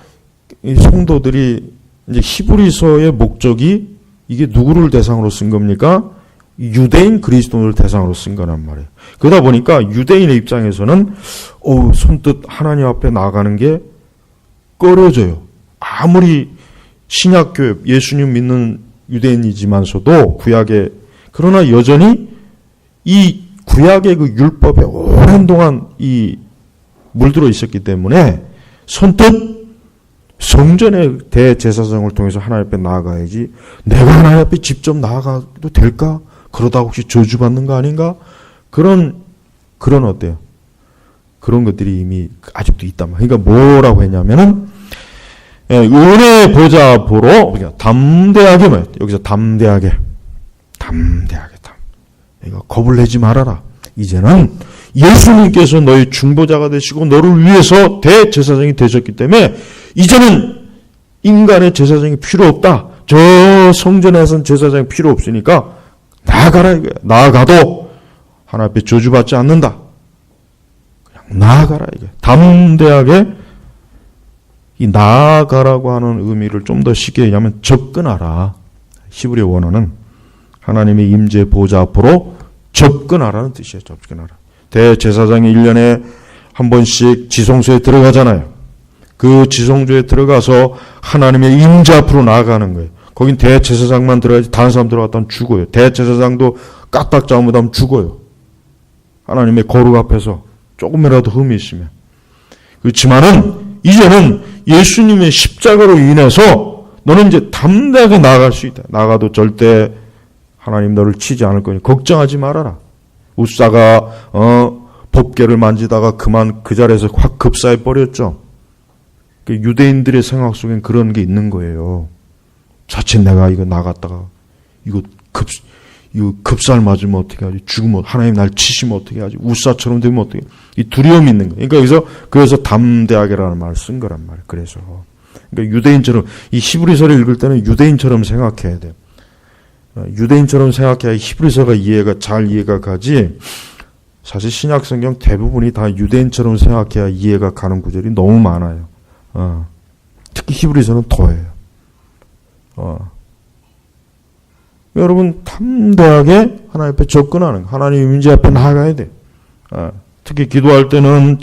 이 성도들이 이제 히브리서의 목적이 이게 누구를 대상으로 쓴 겁니까? 유대인 그리스도인을 대상으로 쓴 거란 말이에요. 그러다 보니까 유대인의 입장에서는 선뜻 하나님 앞에 나아가는 게 꺼려져요. 아무리 신약교회, 예수님 믿는 유대인이지만서도 구약에, 그러나 여전히 이 구약의 그 율법에 오랜 동안 이 물들어 있었기 때문에 선뜻 성전의 대제사장을 통해서 하나님 앞에 나아가야지, 내가 하나님 앞에 직접 나아가도 될까? 그러다 혹시 저주받는 거 아닌가? 그런 어때요? 그런 것들이 이미 아직도 있단 말이에요. 그러니까 뭐라고 했냐면은, 은혜의 보좌 앞으로 담대하게 말이에요. 여기서 담대하게. 그러니까 겁을 내지 말아라. 이제는 예수님께서 너희 중보자가 되시고 너를 위해서 대제사장이 되셨기 때문에 이제는 인간의 제사장이 필요 없다. 저 성전에서는 제사장이 필요 없으니까 나아가라 이거야. 나아가도 하나님 앞에 저주받지 않는다. 그냥 나아가라 이거야. 담대하게. 이 나아가라고 하는 의미를 좀 더 쉽게 얘기하면 접근하라. 히브리 원어는 하나님의 임재 보좌 앞으로 접근하라는 뜻이에요. 접근하라. 대제사장이 1년에 한 번씩 지성소에 들어가잖아요. 그 지성소에 들어가서 하나님의 임재 앞으로 나아가는 거예요. 거긴 대제사장만 들어가지 다른 사람 들어갔다면 죽어요. 대제사장도 까딱 잘못하면 죽어요. 하나님의 거룩 앞에서 조금이라도 흠이 있으면. 그렇지만은 이제는 예수님의 십자가로 인해서 너는 이제 담대하게 나아갈 수 있다. 나아가도 절대 하나님 너를 치지 않을 거니 걱정하지 말아라. 우사가 법궤를 만지다가 그만 그 자리에서 확 급사해 버렸죠. 유대인들의 생각 속엔 그런 게 있는 거예요. 자칫 내가 이거 나갔다가 이거 급살 맞으면 어떻게 하지? 죽으면 하나님 날 치시면 어떻게 하지? 우사처럼 되면 어떻게 하지? 이 두려움이 있는 거예요. 그러니까 그래서 담대하게라는 말을 쓴 거란 말이에요. 그러니까 유대인처럼, 이 히브리서를 읽을 때는 유대인처럼 생각해야 돼요. 유대인처럼 생각해야 히브리서가 잘 이해가 가지. 사실 신약 성경 대부분이 다 유대인처럼 생각해야 이해가 가는 구절이 너무 많아요. 특히 히브리서는 더해요. 여러분 담대하게 하나님 앞에 접근하는, 하나님 임재 앞에 나아가야 돼. 특히 기도할 때는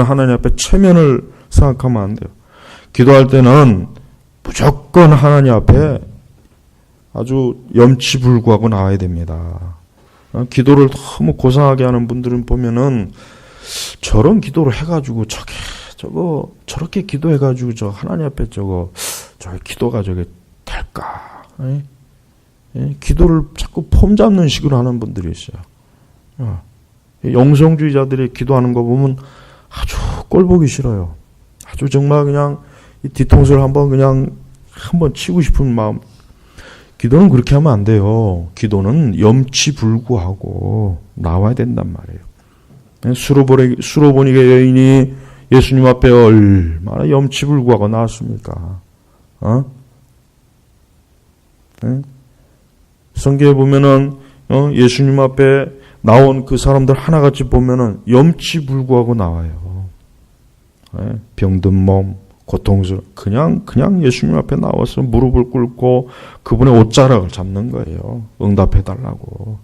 하나님 앞에 체면을 생각하면 안 돼요. 기도할 때는 무조건 하나님 앞에 아주 염치불구하고 나와야 됩니다. 기도를 너무 고상하게 하는 분들은 보면은 저런 기도를 해가지고 저렇게 기도해가지고 저 하나님 앞에 저 기도가 저게 될까? 기도를 자꾸 폼 잡는 식으로 하는 분들이 있어요. 영성주의자들이 기도하는 거 보면 아주 꼴 보기 싫어요. 아주 정말 그냥 이 뒤통수를 한번 치고 싶은 마음. 기도는 그렇게 하면 안 돼요. 기도는 염치불구하고 나와야 된단 말이에요. 수로보니게 여인이 예수님 앞에 얼마나 염치불구하고 나왔습니까? 성경에 보면은 예수님 앞에 나온 그 사람들 하나같이 보면은 염치불구하고 나와요. 병든 몸, 고통스러워. 그냥 예수님 앞에 나와서 무릎을 꿇고 그분의 옷자락을 잡는 거예요. 응답해달라고.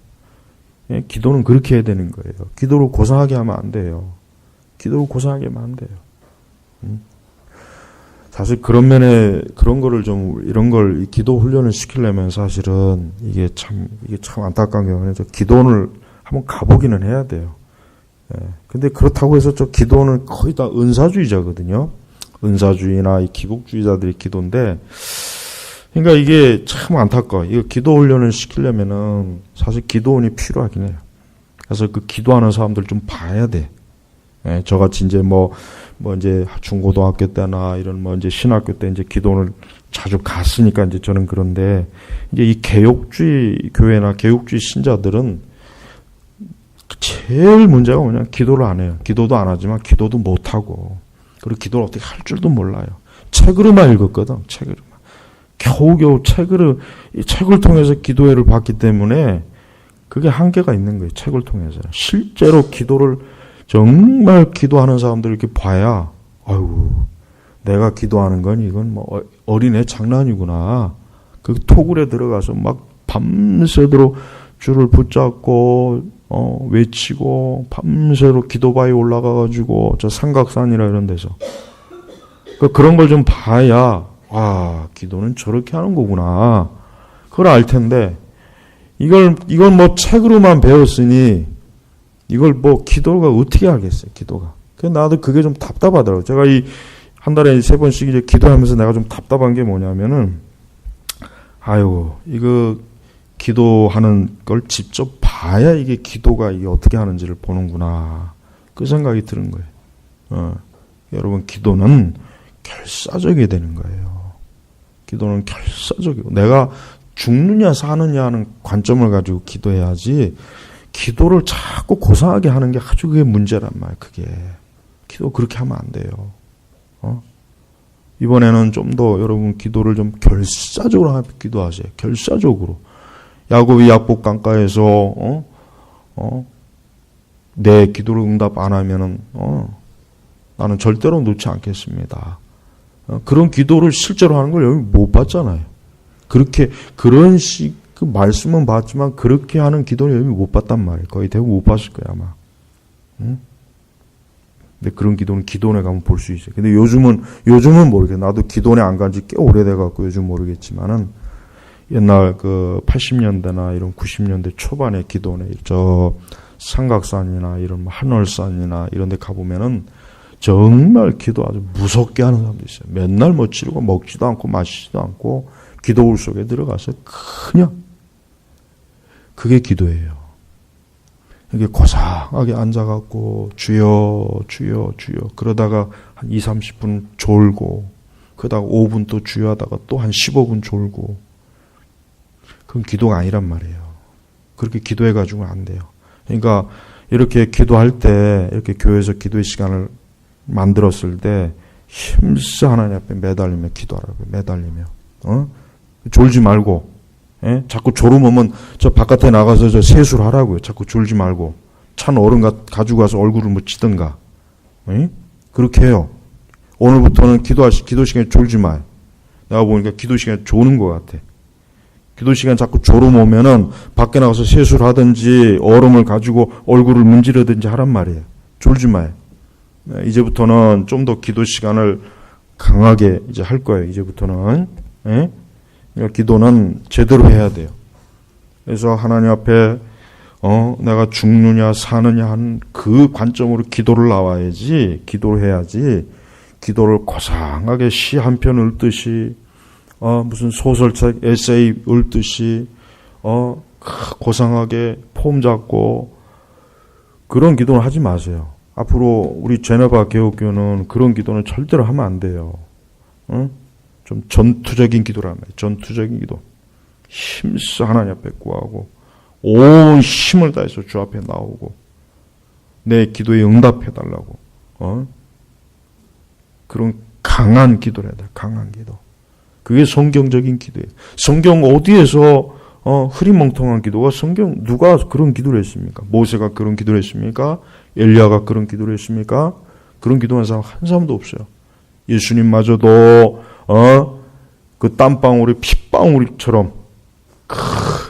기도는 그렇게 해야 되는 거예요. 기도를 고상하게 하면 안 돼요. 기도를 고상하게 하면 안 돼요. 사실 그런 면에 이런 걸 기도 훈련을 시키려면 사실은 이게 참 안타까운 경우는 기도원을 한번 가보기는 해야 돼요. 근데 그렇다고 해서 저 기도원은 거의 다 은사주의자거든요. 은사주의나 이 기복주의자들의 기도인데, 그러니까 이게 참 안타까워. 이거 기도 훈련을 시키려면은 사실 기도원이 필요하긴 해요. 그래서 그 기도하는 사람들 좀 봐야 돼. 저같이 이제 이제 중고등학교 때나 이런 이제 신학교 때 이제 기도원을 자주 갔으니까 이제 저는 그런데, 이제 이 개혁주의 교회나 개혁주의 신자들은 제일 문제가 뭐냐, 기도를 안 해요. 기도도 안 하지만 기도도 못 하고, 그리고 기도를 어떻게 할 줄도 몰라요. 책으로만 읽었거든. 책으로만. 겨우겨우 책을 통해서 기도회를 봤기 때문에 그게 한계가 있는 거예요. 책을 통해서. 실제로 기도를 정말 기도하는 사람들 이렇게 봐야, 아이고, 내가 기도하는 건 이건 어린애 장난이구나. 그 토굴에 들어가서 막 밤새도록 줄을 붙잡고 외치고 밤새로 기도바위 올라가가지고 저 삼각산이라 이런 데서 그런 걸 좀 봐야 기도는 저렇게 하는 거구나. 그걸 알 텐데 이걸 뭐 책으로만 배웠으니 이걸 뭐 기도가 어떻게 하겠어요, 기도가. 그래서 나도 그게 좀 답답하더라고요. 제가 이 한 달에 3번씩 이제 기도하면서 내가 좀 답답한 게 뭐냐면은 이거 기도하는 걸 직접 봐야 이게 기도가 이게 어떻게 하는지를 보는구나. 그 생각이 드는 거예요. 여러분, 기도는 결사적이 되는 거예요. 기도는 결사적이고 내가 죽느냐 사느냐 하는 관점을 가지고 기도해야지 기도를 자꾸 고상하게 하는 게 아주 그게 문제란 말이에요. 그게. 기도 그렇게 하면 안 돼요. 이번에는 좀 더 여러분 기도를 좀 결사적으로 기도하세요. 결사적으로. 야곱이 약복 강가에서 내 기도를 응답 안 하면은 나는 절대로 놓지 않겠습니다. 그런 기도를 실제로 하는 걸 여기 못 봤잖아요. 그렇게 그런 그 말씀은 봤지만 그렇게 하는 기도를 여기 못 봤단 말이에요. 거의 대부분 못 봤을 거예요, 아마. 근데 그런 기도는 기도원에 가면 볼 수 있어요. 근데 요즘은 모르겠어요. 나도 기도원에 안 간 지 꽤 오래돼 갖고 요즘 모르겠지만은 옛날 그 80년대나 이런 90년대 초반에 기도원에 저 삼각산이나 이런 한월산이나 이런 데 가보면은 정말 기도 아주 무섭게 하는 사람도 있어요. 맨날 뭐 치르고 먹지도 않고 마시지도 않고 기도울 속에 들어가서 그냥 그게 기도예요. 이게 고상하게 앉아갖고 주여 주여 주여 그러다가 한 20-30분 졸고 그러다가 5분 또 주여 하다가 또 한 15분 졸고 그건 기도가 아니란 말이에요. 그렇게 기도해가지고는 안 돼요. 그러니까 이렇게 기도할 때 이렇게 교회에서 기도의 시간을 만들었을 때 힘써 하나님 앞에 매달리며 기도하라고요. 매달리며 졸지 말고 자꾸 졸음 오면 저 바깥에 나가서 저 세수를 하라고요. 자꾸 졸지 말고 찬 얼음 가지고 가서 얼굴을 묻히든가 그렇게 해요. 오늘부터는 기도 시간에 졸지 마요. 내가 보니까 기도 시간에 조는 것 같아. 기도 시간 자꾸 졸음 오면은 밖에 나가서 세수를 하든지 얼음을 가지고 얼굴을 문지르든지 하란 말이에요. 졸지 마요. 이제부터는 좀 더 기도 시간을 강하게 이제 할 거예요. 이제부터는. 기도는 제대로 해야 돼요. 그래서 하나님 앞에 내가 죽느냐 사느냐 하는 그 관점으로 기도를 나와야지, 기도를 해야지, 기도를 고상하게 시 한 편 읊듯이 무슨 소설책 에세이 읊듯이 고상하게 폼 잡고 그런 기도는 하지 마세요. 앞으로 우리 제네바 개혁교는 그런 기도는 절대로 하면 안 돼요. 좀 전투적인 기도란 말이에요. 전투적인 기도. 힘써 하나님 앞에 구하고 온 힘을 다해서 주 앞에 나오고 내 기도에 응답해달라고 그런 강한 기도를 해야 돼요. 강한 기도. 그게 성경적인 기도예요. 성경 어디에서 흐리멍텅한 기도가 누가 그런 기도를 했습니까? 모세가 그런 기도를 했습니까? 엘리야가 그런 기도를 했습니까? 그런 기도한 사람 한 사람도 없어요. 예수님마저도 그 땀방울이 핏방울처럼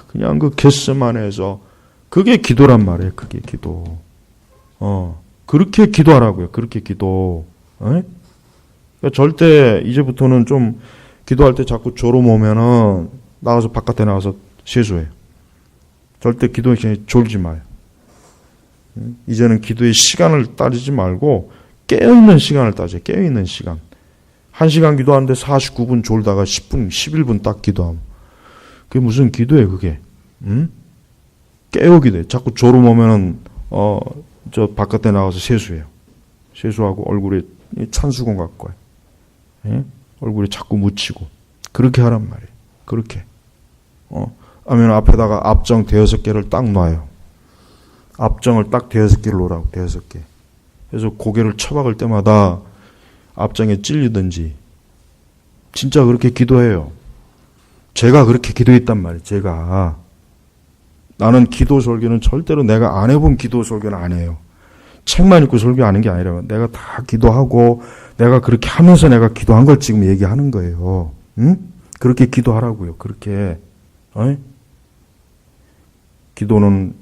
그냥 그 겟세마네에서 그게 기도란 말이에요. 그게 기도. 그렇게 기도하라고요. 그렇게 기도. 그러니까 절대 이제부터는 좀 기도할 때 자꾸 졸음 오면은 나가서 바깥에 나가서 세수해요. 절대 기도의 시간에 졸지 마요. 이제는 기도의 시간을 따지지 말고 깨어있는 시간을 따져요. 깨어있는 시간. 1시간 기도하는데 49분 졸다가 10분, 11분 딱 기도하면 그게 무슨 기도예요, 그게? 깨어 기도예요. 자꾸 졸음 오면은 저 바깥에 나가서 세수해요. 세수하고 얼굴에 찬수건 갖고 와요. 얼굴에 자꾸 묻히고 그렇게 하란 말이에요. 그렇게. 아니면 앞에다가 앞정 5개를 딱 놔요. 앞정을 딱 5개를 놓으라고, 5개. 그래서 고개를 쳐박을 때마다 앞정에 찔리든지, 진짜 그렇게 기도해요. 제가 그렇게 기도했단 말이에요, 제가. 나는 기도 설교는 절대로 내가 안 해본 기도 설교는 안 해요. 책만 읽고 설교하는 게 아니라 내가 다 기도하고 내가 그렇게 하면서 내가 기도한 걸 지금 얘기하는 거예요. 그렇게 기도하라고요, 그렇게. 기도는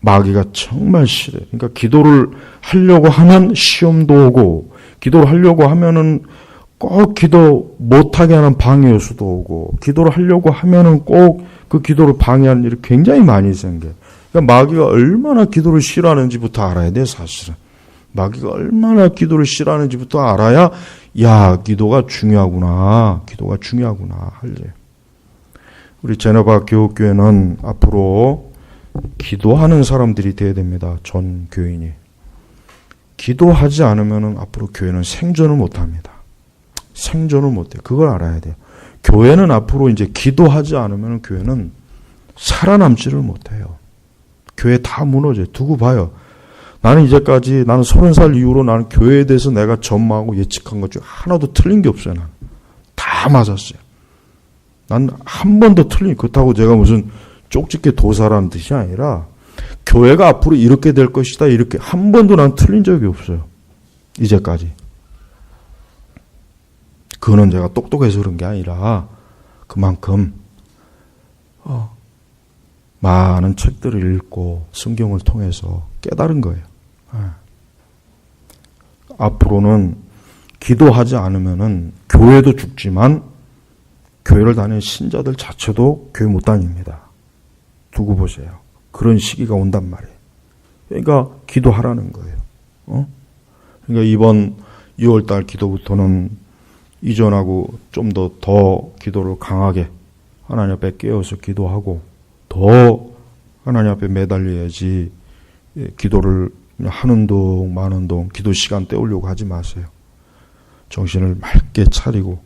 마귀가 정말 싫어요. 그러니까 기도를 하려고 하면 시험도 오고, 기도를 하려고 하면은 꼭 기도 못하게 하는 방해 요소도 오고, 기도를 하려고 하면은 꼭 그 기도를 방해하는 일이 굉장히 많이 생겨요. 그러니까 마귀가 얼마나 기도를 싫어하는지부터 알아야 돼요, 사실은. 마귀가 얼마나 기도를 싫어하는지부터 알아야, 야, 기도가 중요하구나, 기도가 중요하구나, 할래요. 우리 제너바 교육교회는 앞으로 기도하는 사람들이 돼야 됩니다. 전 교인이. 기도하지 않으면 앞으로 교회는 생존을 못합니다. 생존을 못해요. 그걸 알아야 돼요. 교회는 앞으로 이제 기도하지 않으면 교회는 살아남지를 못해요. 교회 다 무너져요. 두고 봐요. 나는 이제까지, 나는 30살 이후로 나는 교회에 대해서 내가 전망하고 예측한 것 중에 하나도 틀린 게 없어요. 나는. 다 맞았어요. 난 한 번도 그렇다고 제가 무슨 쪽집게 도사라는 뜻이 아니라, 교회가 앞으로 이렇게 될 것이다, 이렇게 한 번도 난 틀린 적이 없어요. 이제까지. 그거는 제가 똑똑해서 그런 게 아니라 그만큼 많은 책들을 읽고 성경을 통해서 깨달은 거예요. 앞으로는 기도하지 않으면은 교회도 죽지만 교회를 다니는 신자들 자체도 교회 못 다닙니다. 두고 보세요. 그런 시기가 온단 말이에요. 그러니까 기도하라는 거예요. 그러니까 이번 2월달 기도부터는 이전하고 좀 더 기도를 강하게 하나님 앞에 깨어서 기도하고 더 하나님 앞에 매달려야지, 기도를 하는 동 마는 동 기도 시간 때우려고 하지 마세요. 정신을 맑게 차리고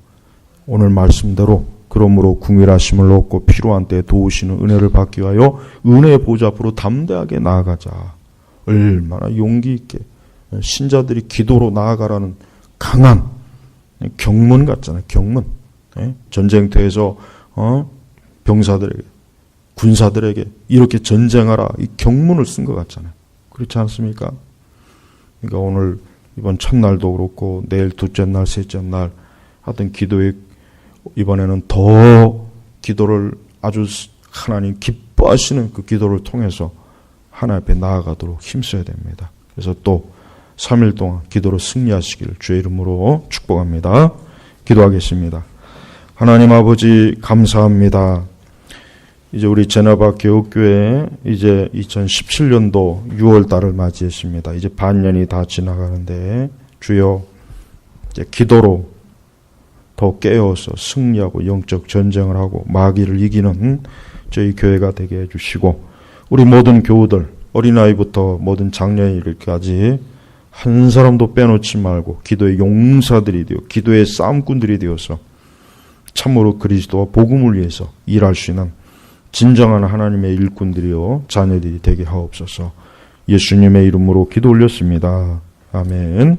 오늘 말씀대로 그러므로 궁일하심을 얻고 필요한 때에 도우시는 은혜를 받기 위하여 은혜의 보좌 앞으로 담대하게 나아가자. 얼마나 용기 있게 신자들이 기도로 나아가라는 강한 경문 같잖아요. 경문. 전쟁터에서 병사들에게, 군사들에게 이렇게 전쟁하라, 이 경문을 쓴 것 같잖아요. 그렇지 않습니까? 그러니까 오늘 이번 첫날도 그렇고 내일 둘째 날, 셋째 날 하여튼 기도에 이번에는 더 기도를 아주 하나님 기뻐하시는 그 기도를 통해서 하나님 앞에 나아가도록 힘써야 됩니다. 그래서 또 3일 동안 기도로 승리하시기를 주의 이름으로 축복합니다. 기도하겠습니다. 하나님 아버지 감사합니다. 이제 우리 제너바 교육교회 이제 2017년도 6월 달을 맞이했습니다. 이제 반년이 다 지나가는데 주여 이제 기도로 더 깨어서 승리하고 영적 전쟁을 하고 마귀를 이기는 저희 교회가 되게 해주시고 우리 모든 교우들 어린아이부터 모든 장년일까지 한 사람도 빼놓지 말고 기도의 용사들이 되어 기도의 싸움꾼들이 되어서 참으로 그리스도와 복음을 위해서 일할 수 있는 진정한 하나님의 일꾼들이요 자녀들이 되게 하옵소서. 예수님의 이름으로 기도 올렸습니다. 아멘.